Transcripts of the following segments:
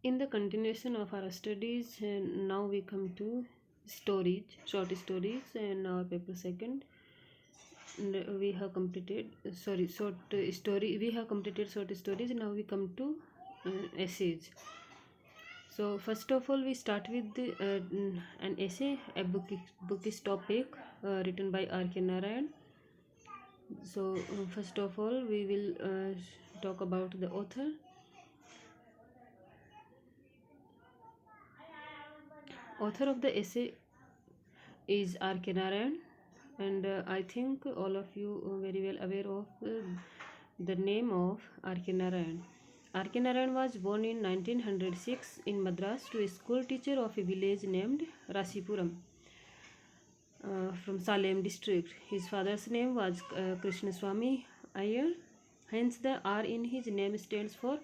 In the continuation of our studies, now we come to stories, short stories, and our paper second. And we have completed short story. We have completed short stories. Now we come to essays. So first of all, we start with an essay, a bookish topic written by R.K. Narayan. So first of all, we will talk about the author. Author of the essay is R.K. Narayan, and I think all of you are very well aware of the name of R.K. Narayan. R.K. Narayan was born in 1906 in Madras to a school teacher of a village named Rasipuram from Salem district. His father's name was Krishnaswamy Iyer, hence the R in his name stands for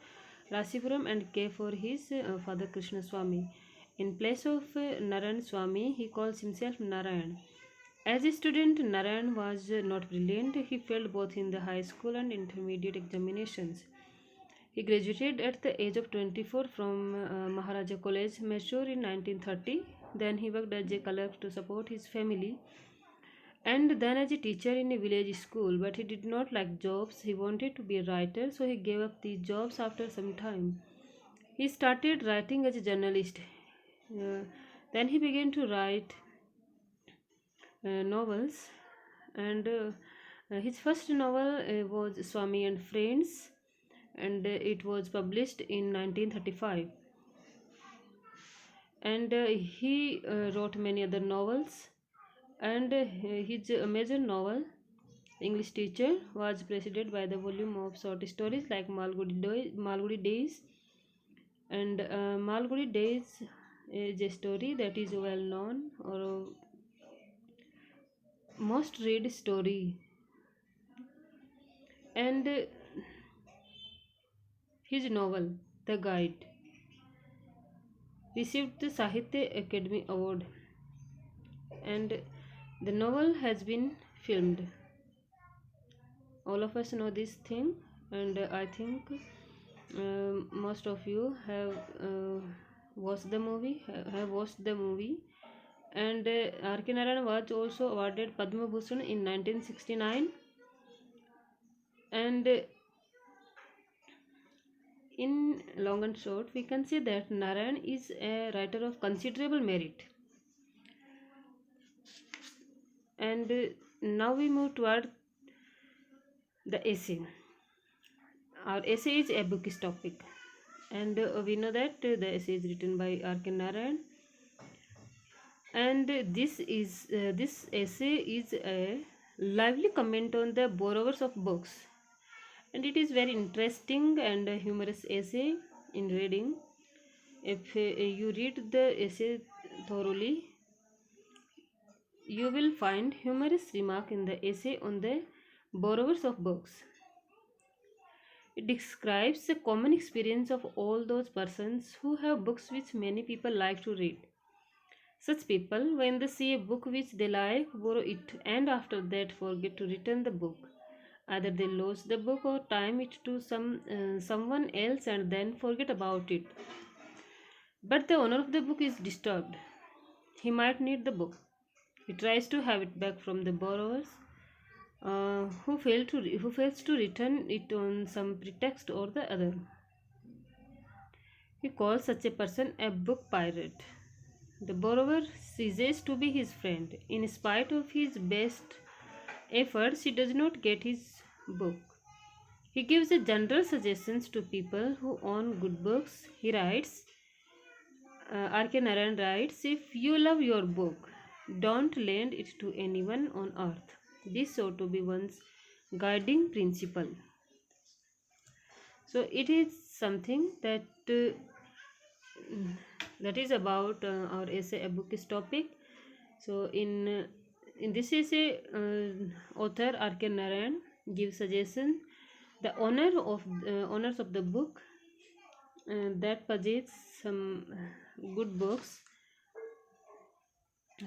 Rasipuram and K for his father Krishnaswamy. In place of Narayan Swami, he calls himself Narayan. As a student, Narayan was not brilliant. He failed both in the high school and intermediate examinations. He graduated at the age of 24 from Maharaja College, Mysore in 1930. Then he worked as a clerk to support his family and then as a teacher in a village school. But he did not like jobs. He wanted to be a writer, so he gave up these jobs after some time. He started writing as a journalist. Uh, then he began to write novels, and his first novel was Swami and Friends, and it was published in 1935. And he wrote many other novels, and his major novel English Teacher was preceded by the volume of short stories like Malgudi Days, and Malgudi Days is a story that is well known or most read story. And his novel The Guide received the Sahitya Academy Award, and the novel has been filmed. All of us know this thing, and I think most of you have watched the movie. Have watched the movie, and R.K. Narayan was also awarded Padma Bhushan in 1969, and in long and short, we can say that Narayan is a writer of considerable merit. And now we move toward the essay. Our essay is a bookish topic, and we know that the essay is written by R.K. Narayan. And this essay is a lively comment on the borrowers of books, and it is very interesting and a humorous essay in reading. If you read the essay thoroughly, you will find humorous remark in the essay on the borrowers of books. It describes the common experience of all those persons who have books which many people like to read. Such people, when they see a book which they like, borrow it and after that forget to return the book. Either they lose the book or time it to someone else and then forget about it. But the owner of the book is disturbed. He might need the book. He tries to have it back from the borrowers who fails to return it on some pretext or the other. He calls such a person a book pirate. The borrower ceases to be his friend. In spite of his best efforts, he does not get his book. He gives a general suggestions to people who own good books. He writes, R.K. Narayan writes, if you love your book, don't lend it to anyone on earth. This ought to be one's guiding principle. So it is something that is about our essay, a bookish topic. So in this essay, author R.K. Narayan gives suggestion. The owners of the book that possess some good books.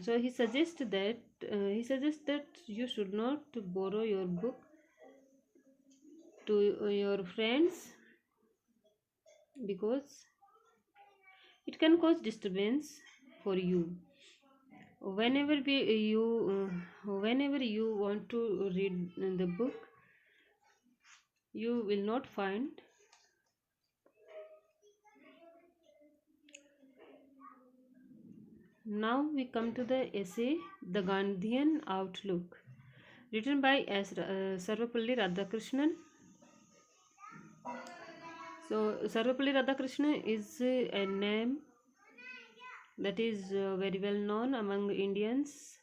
So he suggests that you should not borrow your book to your friends, because It can cause disturbance for you. Whenever whenever you want to read the book, you will not find. Now we come to the essay The Gandhian Outlook, written by Sarvapalli Radhakrishnan. So Sarvapalli Radhakrishnan is a name that is very well known among Indians.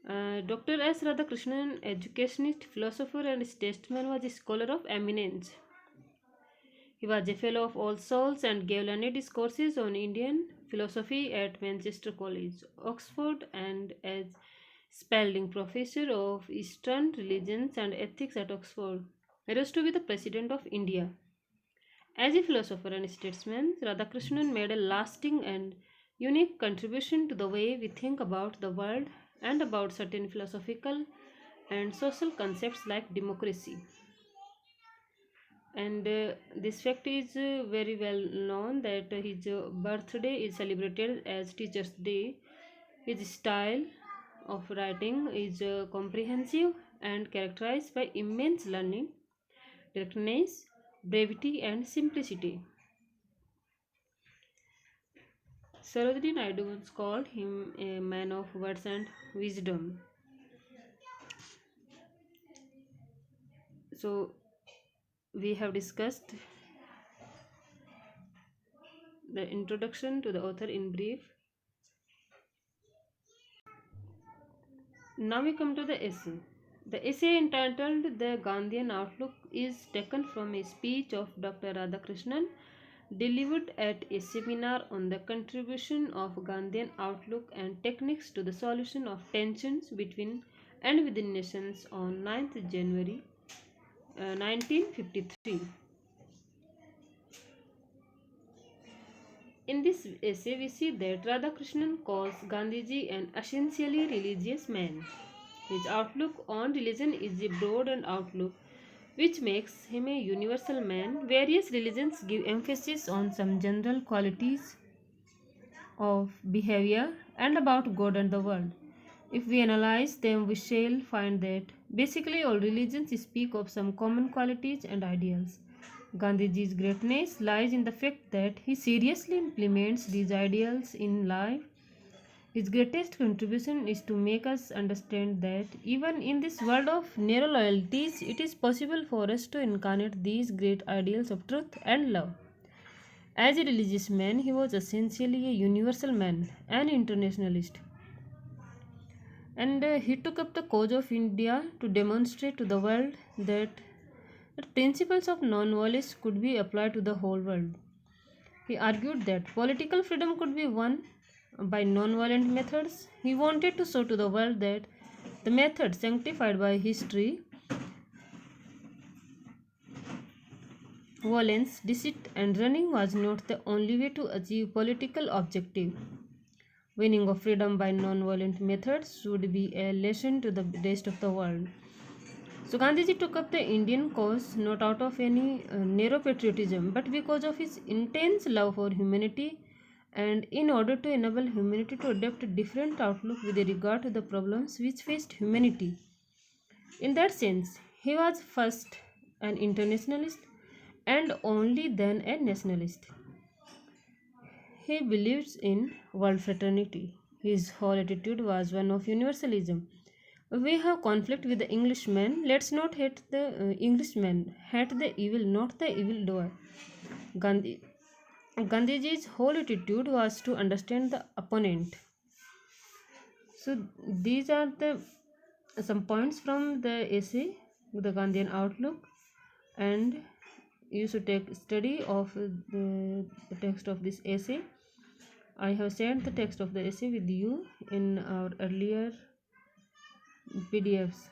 Dr. S. Radhakrishnan, educationist, philosopher, and statesman, was a scholar of eminence. He was a fellow of All Souls and gave learned discourses on Indian philosophy at Manchester College, Oxford, and as Spalding Professor of Eastern Religions and Ethics at Oxford. He rose to be the President of India. As a philosopher and statesman, Radhakrishnan made a lasting and unique contribution to the way we think about the world and about certain philosophical and social concepts like democracy. And this fact is very well known that his birthday is celebrated as Teachers' Day. His style of writing is comprehensive and characterized by immense learning, directness, brevity, and simplicity. Sarojini Naidu once called him a man of words and wisdom. So, we have discussed the introduction to the author in brief. Now we come to the essay. The essay entitled The Gandhian Outlook is taken from a speech of Dr. Radhakrishnan delivered at a seminar on the contribution of Gandhian outlook and techniques to the solution of tensions between and within nations on 9th January 1953. In this essay, we see that Radhakrishnan calls Gandhiji an essentially religious man. His outlook on religion is a broad and outlook which makes him a universal man. Various religions give emphasis on some general qualities of behavior and about God and the world. If we analyze them, we shall find that basically all religions speak of some common qualities and ideals. Gandhiji's greatness lies in the fact that he seriously implements these ideals in life. His greatest contribution is to make us understand that even in this world of narrow loyalties, it is possible for us to incarnate these great ideals of truth and love. As a religious man, he was essentially a universal man, an internationalist. And he took up the cause of India to demonstrate to the world that the principles of non-violence could be applied to the whole world. He argued that political freedom could be won by non-violent methods. He wanted to show to the world that the method sanctified by history, violence, deceit, and running was not the only way to achieve political objective. Winning of freedom by non-violent methods should be a lesson to the rest of the world. So Gandhiji took up the Indian cause not out of any narrow patriotism, but because of his intense love for humanity and in order to enable humanity to adopt a different outlook with regard to the problems which faced humanity. In that sense, he was first an internationalist and only then a nationalist. He believes in world fraternity. His whole attitude was one of universalism. We have conflict with the Englishman. Let's not hate the Englishman. Hate the evil, not the evildoer. Gandhiji's whole attitude was to understand the opponent. So these are the some points from the essay, the Gandhian Outlook, and you should take study of the text of this essay. I have shared the text of the essay with you in our earlier PDFs.